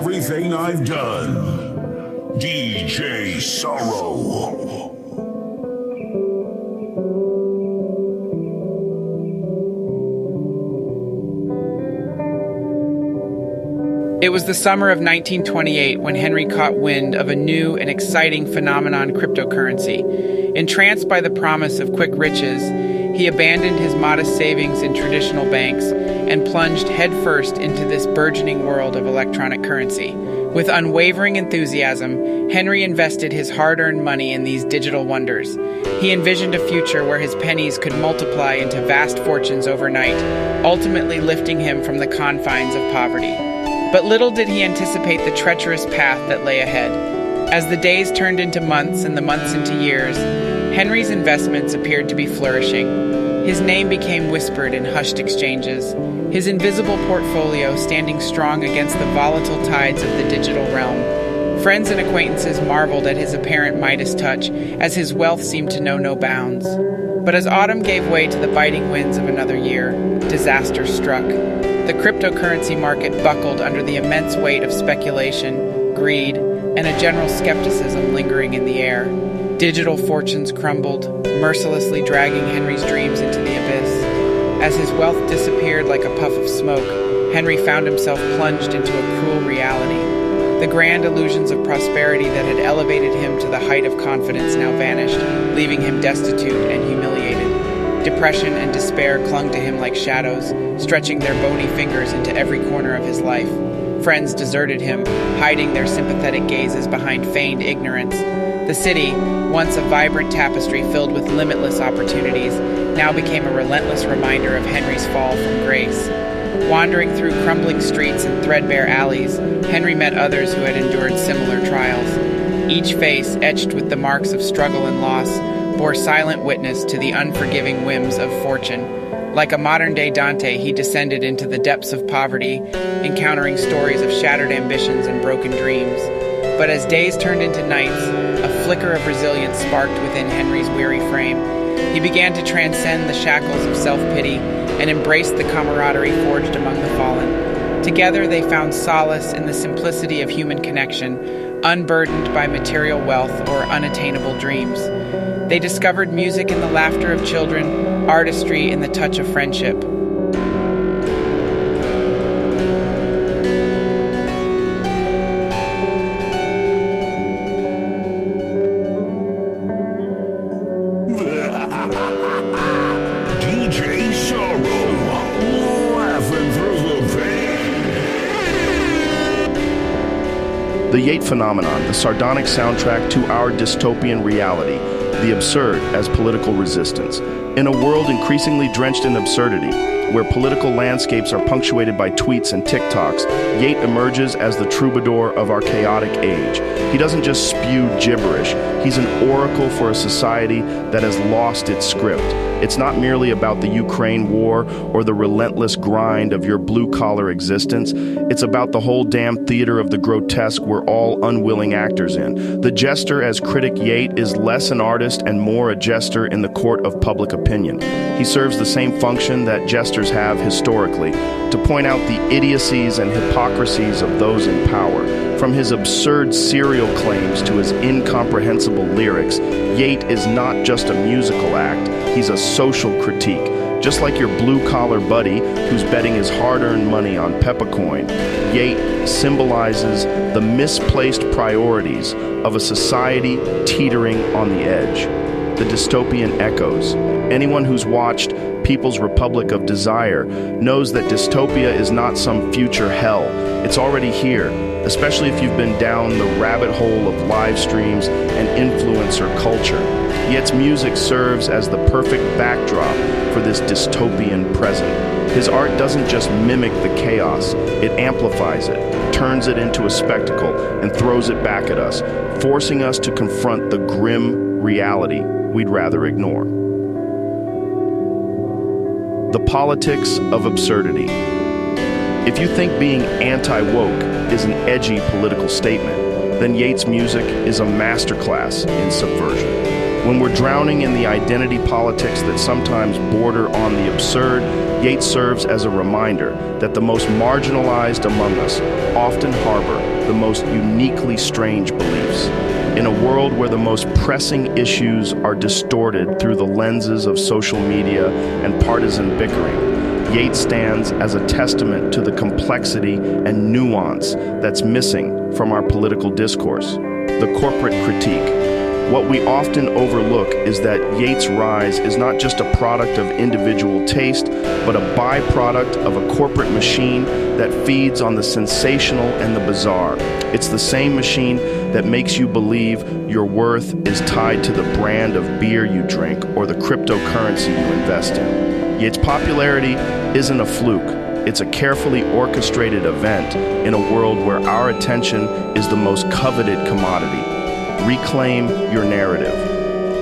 everything I've done. DJ Sorrow. It was the summer of 1928 when Henry caught wind of a new and exciting phenomenon, cryptocurrency. Entranced by the promise of quick riches, he abandoned his modest savings in traditional banks and plunged headfirst into this burgeoning world of electronic currency. With unwavering enthusiasm, Henry invested his hard-earned money in these digital wonders. He envisioned a future where his pennies could multiply into vast fortunes overnight, ultimately lifting him from the confines of poverty. But little did he anticipate the treacherous path that lay ahead. As the days turned into months and the months into years, Henry's investments appeared to be flourishing. His name became whispered in hushed exchanges, his invisible portfolio standing strong against the volatile tides of the digital realm. Friends and acquaintances marveled at his apparent Midas touch, as his wealth seemed to know no bounds. But as autumn gave way to the biting winds of another year, disaster struck. The cryptocurrency market buckled under the immense weight of speculation, greed, and a general skepticism lingering in the air. Digital fortunes crumbled, mercilessly dragging Henry's dreams into the abyss. As his wealth disappeared like a puff of smoke, Henry found himself plunged into a cruel reality. The grand illusions of prosperity that had elevated him to the height of confidence now vanished, leaving him destitute and humiliated. Depression and despair clung to him like shadows, stretching their bony fingers into every corner of his life. Friends deserted him, hiding their sympathetic gazes behind feigned ignorance. The city, once a vibrant tapestry filled with limitless opportunities, now became a relentless reminder of Henry's fall from grace. Wandering through crumbling streets and threadbare alleys, Henry met others who had endured similar trials. Each face, etched with the marks of struggle and loss, bore silent witness to the unforgiving whims of fortune. Like a modern-day Dante, he descended into the depths of poverty, encountering stories of shattered ambitions and broken dreams. But as days turned into nights, a flicker of resilience sparked within Henry's weary frame. He began to transcend the shackles of self-pity and embrace the camaraderie forged among the fallen. Together they found solace in the simplicity of human connection, unburdened by material wealth or unattainable dreams. They discovered music in the laughter of children, artistry in the touch of friendship. DJ Sorrow, laughing through the pain. The Yate phenomenon, the sardonic soundtrack to our dystopian reality, the absurd as political resistance. In a world increasingly drenched in absurdity, where political landscapes are punctuated by tweets and TikToks, Yate emerges as the troubadour of our chaotic age. He doesn't just spew gibberish, he's an oracle for a society that has lost its script. It's not merely about the Ukraine war or the relentless grind of your blue-collar existence. It's about the whole damn theater of the grotesque we're all unwilling actors in. The jester, as critic Yate, is less an artist and more a jester in the court of public opinion. He serves the same function that jesters have historically, to point out the idiocies and hypocrisies of those in power. From his absurd serial claims to his incomprehensible lyrics, Yate is not just a musical act, he's a social critique. Just like your blue-collar buddy who's betting his hard-earned money on Peppercoin, Yate symbolizes the misplaced priorities of a society teetering on the edge. The dystopian echoes. Anyone who's watched People's Republic of Desire knows that dystopia is not some future hell. It's already here, especially if you've been down the rabbit hole of live streams and influencer culture. Yate's music serves as the perfect backdrop for this dystopian present. His art doesn't just mimic the chaos, it amplifies it, turns it into a spectacle, and throws it back at us, forcing us to confront the grim reality we'd rather ignore. The politics of absurdity. If you think being anti-woke is an edgy political statement, then Yate's music is a masterclass in subversion. When we're drowning in the identity politics that sometimes border on the absurd, Yates serves as a reminder that the most marginalized among us often harbor the most uniquely strange beliefs. In a world where the most pressing issues are distorted through the lenses of social media and partisan bickering, Yates stands as a testament to the complexity and nuance that's missing from our political discourse. The corporate critique. What we often overlook is that Yates' rise is not just a product of individual taste, but a byproduct of a corporate machine that feeds on the sensational and the bizarre. It's the same machine that makes you believe your worth is tied to the brand of beer you drink or the cryptocurrency you invest in. Yates' popularity isn't a fluke. It's a carefully orchestrated event in a world where our attention is the most coveted commodity. Reclaim your narrative.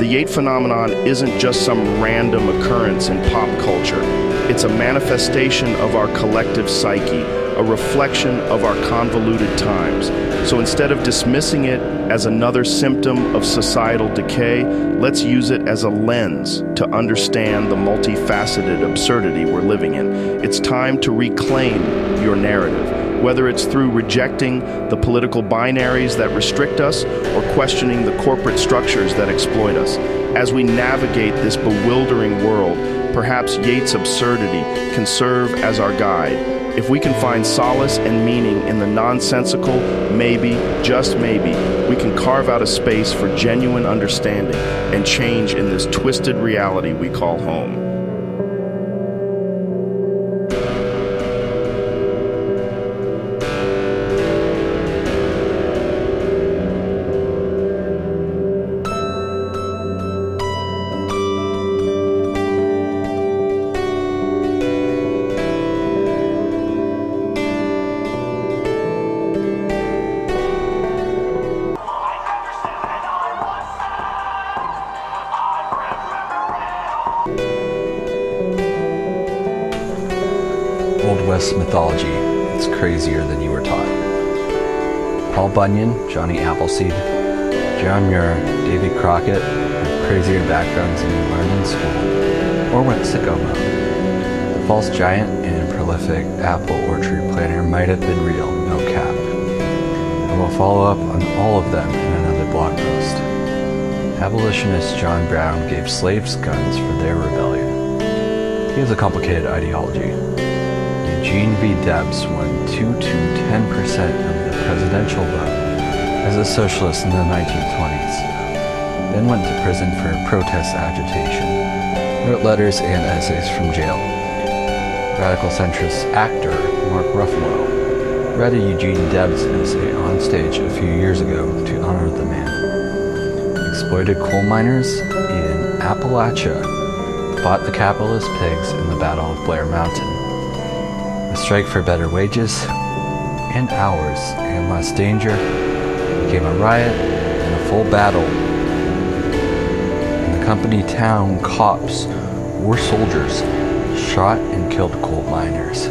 The Yates phenomenon isn't just some random occurrence in pop culture. It's a manifestation of our collective psyche, a reflection of our convoluted times. So instead of dismissing it as another symptom of societal decay, let's use it as a lens to understand the multifaceted absurdity we're living in. It's time to reclaim your narrative. Whether it's through rejecting the political binaries that restrict us or questioning the corporate structures that exploit us. As we navigate this bewildering world, perhaps Yates' absurdity can serve as our guide. If we can find solace and meaning in the nonsensical, maybe, just maybe, we can carve out a space for genuine understanding and change in this twisted reality we call home. Old West mythology, it's crazier than you were taught. Paul Bunyan, Johnny Appleseed, John Muir, Davy Crockett have crazier backgrounds than you learned in school, or went sicko mode. The false giant and prolific apple orchard planner might have been real, no cap. And we'll follow up on all of them in another blog post. Abolitionist John Brown gave slaves guns for their rebellion. He has a complicated ideology. Eugene V. Debs won 2 to 10% of the presidential vote as a socialist in the 1920s, then went to prison for protest agitation, wrote letters and essays from jail. Radical centrist actor Mark Ruffalo read a Eugene Debs essay on stage a few years ago to honor the man. Exploited coal miners in Appalachia fought the capitalist pigs in the Battle of Blair Mountain. A strike for better wages and hours and less danger became a riot and a full battle. In the company town, cops or soldiers shot and killed coal miners.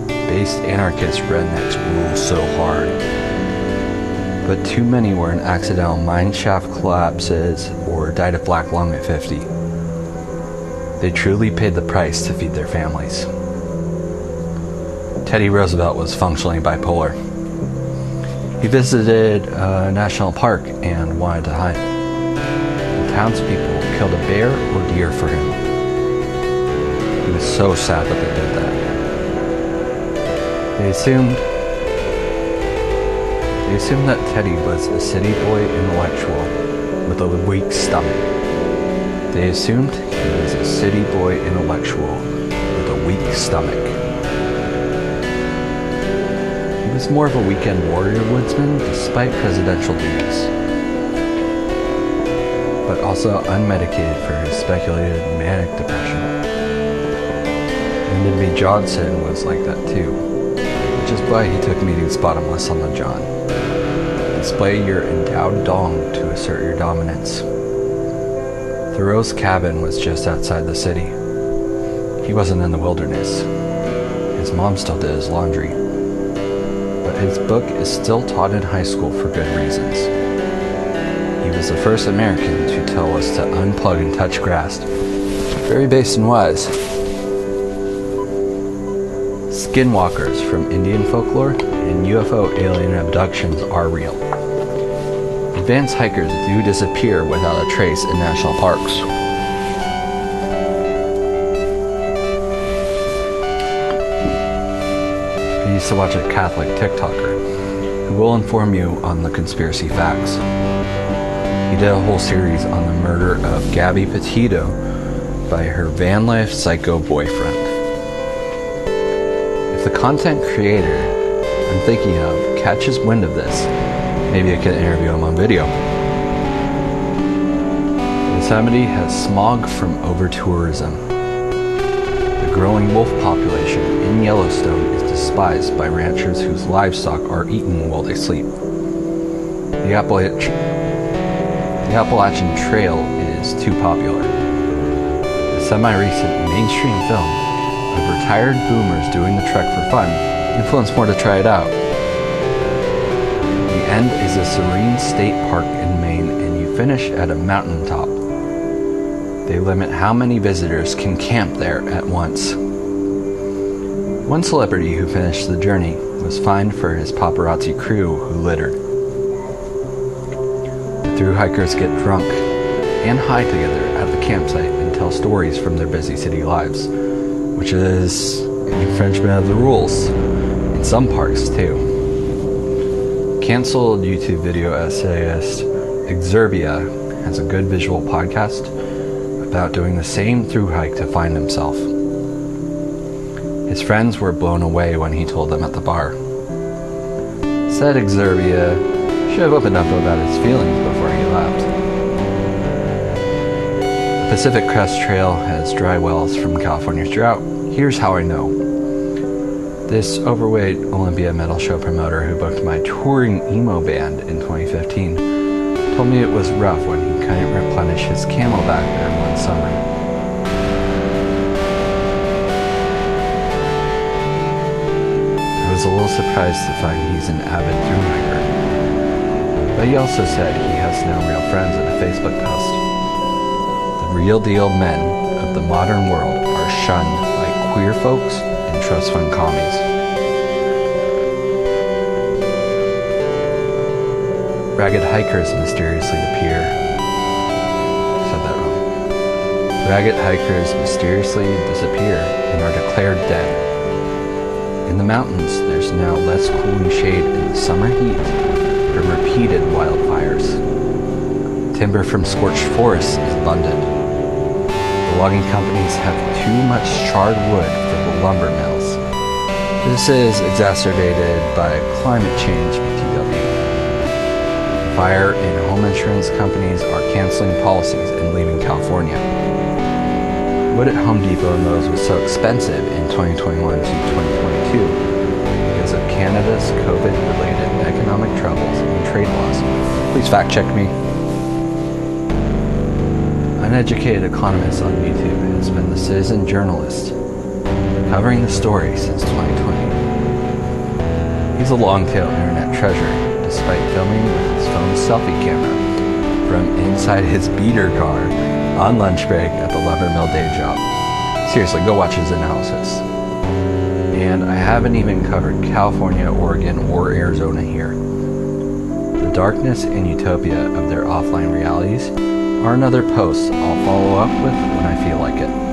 Based anarchist rednecks rule so hard, but too many were in accidental mine shaft collapses or died of black lung at 50. They truly paid the price to feed their families. Teddy Roosevelt was functionally bipolar. He visited a national park and wanted to hide. The townspeople killed a bear or deer for him. He was so sad that they did that. They assumed that Teddy was a city boy intellectual with a weak stomach. They assumed he was a city boy intellectual with a weak stomach. He was more of a weekend warrior woodsman despite presidential duties, but also unmedicated for his speculated manic depression. And Lyndon B. Johnson was like that too, which is why he took meetings bottomless on the John. Display your endowed dong to assert your dominance. Thoreau's cabin was just outside the city. He wasn't in the wilderness. His mom still did his laundry. But his book is still taught in high school for good reasons. He was the first American to tell us to unplug and touch grass. Very based and wise. Skinwalkers from Indian folklore and UFO alien abductions are real. Advanced hikers do disappear without a trace in national parks. I used to watch a Catholic TikToker who will inform you on the conspiracy facts. He did a whole series on the murder of Gabby Petito by her van life psycho boyfriend. If the content creator I'm thinking of catches wind of this, maybe I could interview him on video. Yosemite has smog from over-tourism. The growing wolf population in Yellowstone is despised by ranchers whose livestock are eaten while they sleep. The Appalachian Trail is too popular. The semi-recent mainstream film of retired boomers doing the trek for fun influenced more to try it out. The end is a serene state park in Maine, and you finish at a mountaintop. They limit how many visitors can camp there at once. One celebrity who finished the journey was fined for his paparazzi crew who littered. The thru hikers get drunk and high together at the campsite and tell stories from their busy city lives, which is an infringement of the rules in some parks too. Cancelled YouTube video essayist Exerbia has a good visual podcast about doing the same thru hike to find himself. His friends were blown away when he told them at the bar. Said Exerbia should have opened up about his feelings before he left. The Pacific Crest Trail has dry wells from California's drought. Here's how I know. This overweight Olympia metal show promoter who booked my touring emo band in 2015 told me it was rough when he couldn't replenish his Camelback there one summer. I was a little surprised to find he's an avid thru hiker, but he also said he has no real friends in a Facebook post. The real deal men of the modern world are shunned by queer folks and trust fund commies. Ragged hikers mysteriously appear. Said that wrong. Ragged hikers mysteriously disappear and are declared dead. In the mountains, there's now less cooling shade in the summer heat from repeated wildfires. Timber from scorched forests is abundant. The logging companies have too much charred wood for the lumber mills. This is exacerbated by climate change, BTW. Fire and home insurance companies are canceling policies and leaving California. Wood at Home Depot and Lowe's was so expensive in 2021 to 2022 because of Canada's COVID-related economic troubles and trade laws. Please fact check me. Uneducated economist on YouTube has been the citizen journalist covering the story since 2020. He's a long-tail internet treasure, despite filming with his phone's selfie camera from inside his beater car on lunch break at the lumber mill day job. Seriously, go watch his analysis. And I haven't even covered California, Oregon, or Arizona here. The darkness and utopia of their offline realities are another post I'll follow up with when I feel like it.